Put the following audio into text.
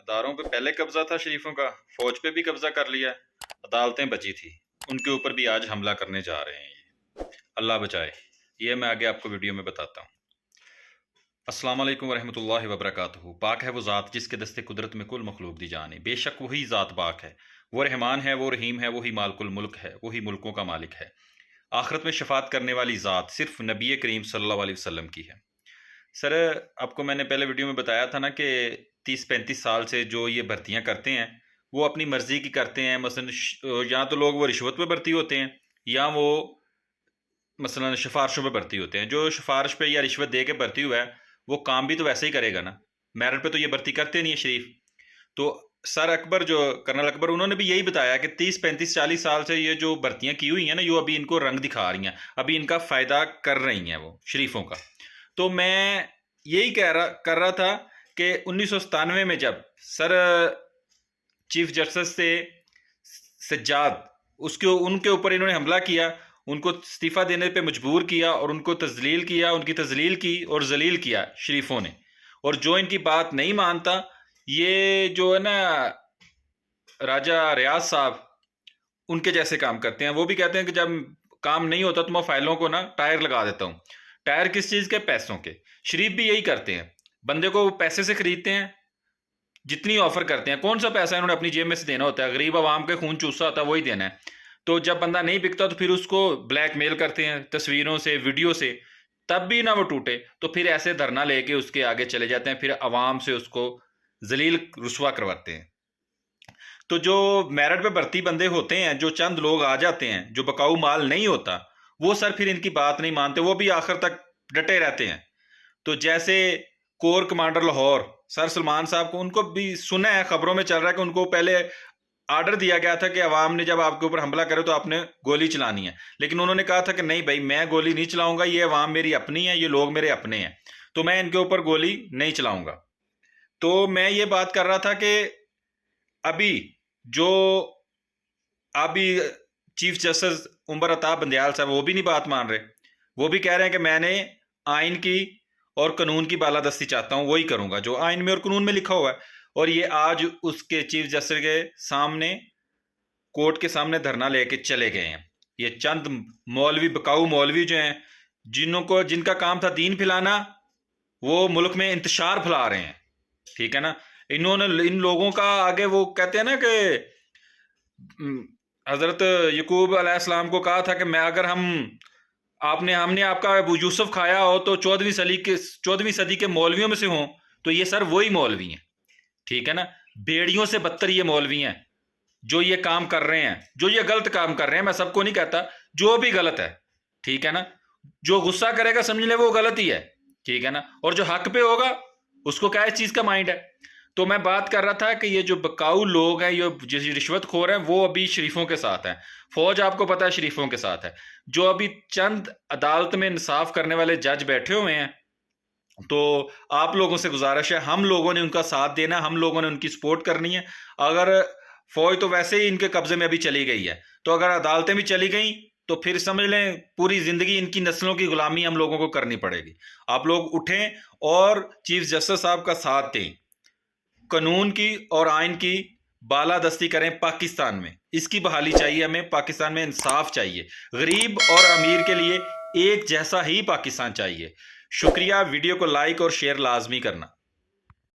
اداروں پہ پہلے قبضہ تھا شریفوں کا، فوج پہ بھی قبضہ کر لیا، عدالتیں بچی تھی، ان کے اوپر بھی آج حملہ کرنے جا رہے ہیں یہ۔ اللہ بچائے، یہ میں آگے آپ کو ویڈیو میں بتاتا ہوں۔ السلام علیکم ورحمۃ اللہ وبرکاتہ۔ پاک ہے وہ ذات جس کے دستے قدرت میں کل مخلوق دی جانے، بے شک وہی ذات پاک ہے، وہ رحمان ہے، وہ رحیم ہے، وہی مالک الملک ہے، وہی ملکوں کا مالک ہے۔ آخرت میں شفاعت کرنے والی ذات صرف نبی کریم صلی اللہ علیہ وسلم کی ہے۔ سر، آپ کو میں نے پہلے ویڈیو میں بتایا تھا نا کہ 30-35 سال سے جو یہ بھرتیاں کرتے ہیں وہ اپنی مرضی کی کرتے ہیں۔ مثلا یا تو لوگ وہ رشوت پہ بھرتی ہوتے ہیں یا وہ مثلا سفارشوں پہ بھرتی ہوتے ہیں۔ جو سفارش پہ یا رشوت دے کے بھرتی ہوا ہے وہ کام بھی تو ویسے ہی کرے گا نا، میرٹ پہ تو یہ بھرتی کرتے نہیں ہے شریف۔ تو سر اکبر، جو کرنل اکبر، انہوں نے بھی یہی بتایا کہ 30-35-40 سال سے یہ جو بھرتیاں کی ہوئی ہیں نا، یہ ابھی ان کو رنگ دکھا رہی ہیں، ابھی ان کا فائدہ کر رہی ہیں وہ شریفوں کا۔ تو میں یہی کر رہا تھا کہ 1997 میں جب سر چیف جسٹس سے سجاد ان کے اوپر انہوں نے حملہ کیا، ان کو استعفیٰ دینے پہ مجبور کیا اور ان کو تذلیل کیا، ان کی تذلیل کی اور ذلیل کیا شریفوں نے۔ اور جو ان کی بات نہیں مانتا، یہ جو ہے نا راجہ ریاض صاحب، ان کے جیسے کام کرتے ہیں۔ وہ بھی کہتے ہیں کہ جب کام نہیں ہوتا تو میں فائلوں کو نا ٹائر لگا دیتا ہوں۔ ٹائر کس چیز کے؟ پیسوں کے۔ شریف بھی یہی کرتے ہیں، بندے کو پیسے سے خریدتے ہیں، جتنی آفر کرتے ہیں۔ کون سا پیسہ انہوں نے اپنی جیب میں سے دینا ہوتا ہے؟ غریب عوام کے خون چوسا ہوتا ہے، وہی دینا ہے۔ تو جب بندہ نہیں بکتا تو پھر اس کو بلیک میل کرتے ہیں تصویروں سے، ویڈیو سے، تب بھی نہ وہ ٹوٹے تو پھر ایسے دھرنا لے کے اس کے آگے چلے جاتے ہیں، پھر عوام سے اس کو ذلیل رسوا کرواتے ہیں۔ تو جو میرٹ پہ بھرتی بندے ہوتے ہیں، جو چند لوگ آ جاتے ہیں، جو بکاؤ مال نہیں ہوتا، وہ سر پھر ان کی بات نہیں مانتے، وہ بھی آخر تک ڈٹے رہتے ہیں۔ تو جیسے کور کمانڈر لاہور سر سلمان صاحب کو، ان کو بھی سنا ہے، خبروں میں چل رہا ہے کہ ان کو پہلے آرڈر دیا گیا تھا کہ عوام نے جب آپ کے اوپر حملہ کرے تو آپ نے گولی چلانی ہے، لیکن انہوں نے کہا تھا کہ نہیں بھائی، میں گولی نہیں چلاؤں گا، یہ عوام میری اپنی ہے، یہ لوگ میرے اپنے ہیں، تو میں ان کے اوپر گولی نہیں چلاؤں گا۔ تو میں یہ بات کر رہا تھا کہ ابھی چیف جسٹس عمر عطا بندیال صاحب، وہ بھی نہیں بات مان رہے، وہ بھی کہہ رہے ہیں کہ میں نے آئین کی اور قانون کی بالادستی چاہتا ہوں، وہی کروں گا جو آئین میں اور قانون میں لکھا ہوا ہے۔ اور یہ آج اس کے چیف جسٹس کے سامنے، کورٹ کے سامنے دھرنا لے کے چلے گئے ہیں۔ یہ چند مولوی، بکاؤ مولوی جو ہیں، جن کا کام تھا دین پھیلانا، وہ ملک میں انتشار پھیلا رہے ہیں، ٹھیک ہے نا۔ انہوں نے ان لوگوں کا آگے، وہ کہتے ہیں نا کہ حضرت یعقوب علیہ السلام کو کہا تھا کہ میں اگر ہم نے آپ کا ابو یوسف کھایا ہو تو 14ویں صدی کے مولویوں میں سے ہوں، تو یہ سر وہی مولوی ہیں، ٹھیک ہے نا۔ بیڑیوں سے بدتر یہ مولوی ہیں جو یہ کام کر رہے ہیں، جو یہ غلط کام کر رہے ہیں۔ میں سب کو نہیں کہتا، جو بھی غلط ہے، ٹھیک ہے نا، جو غصہ کرے گا سمجھ لے وہ غلط ہی ہے، ٹھیک ہے نا، اور جو حق پہ ہوگا اس کو کیا اس چیز کا مائنڈ ہے۔ تو میں بات کر رہا تھا کہ یہ جو بکاؤ لوگ ہیں، یہ رشوت خور ہیں، وہ ابھی شریفوں کے ساتھ ہیں۔ فوج آپ کو پتہ ہے شریفوں کے ساتھ ہے۔ جو ابھی چند عدالت میں انصاف کرنے والے جج بیٹھے ہوئے ہیں، تو آپ لوگوں سے گزارش ہے، ہم لوگوں نے ان کا ساتھ دینا، ہم لوگوں نے ان کی سپورٹ کرنی ہے۔ اگر فوج تو ویسے ہی ان کے قبضے میں ابھی چلی گئی ہے، تو اگر عدالتیں بھی چلی گئیں تو پھر سمجھ لیں پوری زندگی ان کی نسلوں کی غلامی ہم لوگوں کو کرنی پڑے گی۔ آپ لوگ اٹھیں اور چیف جسٹس صاحب کا ساتھ دیں، قانون کی اور آئین کی بالادستی کریں پاکستان میں۔ اس کی بحالی چاہیے ہمیں، پاکستان میں انصاف چاہیے، غریب اور امیر کے لیے ایک جیسا ہی پاکستان چاہیے۔ شکریہ، ویڈیو کو لائک اور شیئر لازمی کرنا۔